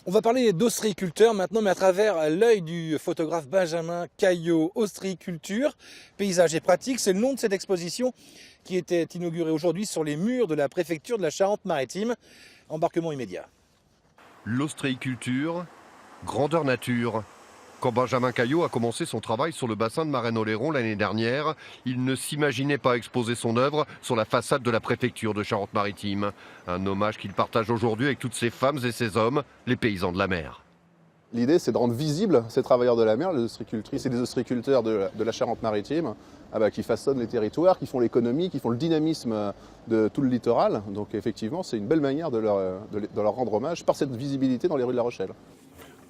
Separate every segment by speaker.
Speaker 1: On va parler d'ostréiculteurs maintenant, mais à travers l'œil du photographe Benjamin Caillot. Ostréiculture, paysage et pratique, c'est le nom de cette exposition qui était inaugurée aujourd'hui sur les murs de la préfecture de la Charente-Maritime. Embarquement immédiat.
Speaker 2: L'ostréiculture, grandeur nature. Quand Benjamin Caillot a commencé son travail sur le bassin de Marennes-Oléron l'année dernière, il ne s'imaginait pas exposer son œuvre sur la façade de la préfecture de Charente-Maritime. Un hommage qu'il partage aujourd'hui avec toutes ces femmes et ces hommes, les paysans de la mer.
Speaker 3: L'idée, c'est de rendre visibles ces travailleurs de la mer, les ostréicultrices et les ostréiculteurs de la Charente-Maritime, qui façonnent les territoires, qui font l'économie, qui font le dynamisme de tout le littoral. Donc effectivement, c'est une belle manière de leur rendre hommage par cette visibilité dans les rues de La Rochelle.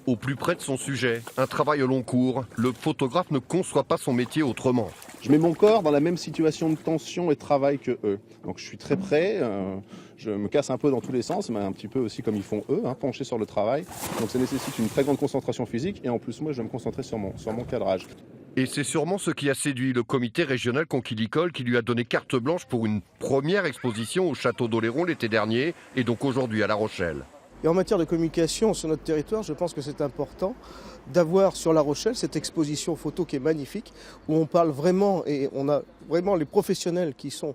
Speaker 2: Au plus près de son sujet, un travail au long cours, le photographe ne conçoit pas son métier autrement.
Speaker 3: Je mets mon corps dans la même situation de tension et de travail que eux. Donc je suis très près, je me casse un peu dans tous les sens, mais un petit peu aussi comme ils font eux, penché sur le travail. Donc ça nécessite une très grande concentration physique et en plus moi je vais me concentrer sur mon cadrage.
Speaker 2: Et c'est sûrement ce qui a séduit le comité régional conquilicole qui lui a donné carte blanche pour une première exposition au château d'Oléron l'été dernier et donc aujourd'hui à La Rochelle.
Speaker 4: Et en matière de communication sur notre territoire, je pense que c'est important d'avoir sur La Rochelle cette exposition photo qui est magnifique, où on parle vraiment et on a vraiment les professionnels qui sont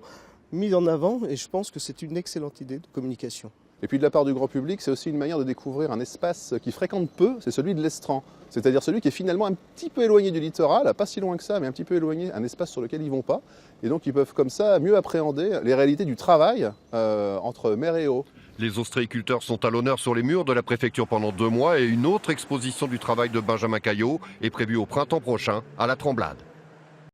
Speaker 4: mis en avant et je pense que c'est une excellente idée de communication.
Speaker 3: Et puis de la part du grand public, c'est aussi une manière de découvrir un espace qui fréquente peu, c'est celui de l'Estran. C'est-à-dire celui qui est finalement un petit peu éloigné du littoral, pas si loin que ça, mais un petit peu éloigné, un espace sur lequel ils ne vont pas. Et donc ils peuvent comme ça mieux appréhender les réalités du travail entre mer et eau.
Speaker 2: Les ostréiculteurs sont à l'honneur sur les murs de la préfecture pendant 2 mois et une autre exposition du travail de Benjamin Caillot est prévue au printemps prochain à la Tremblade.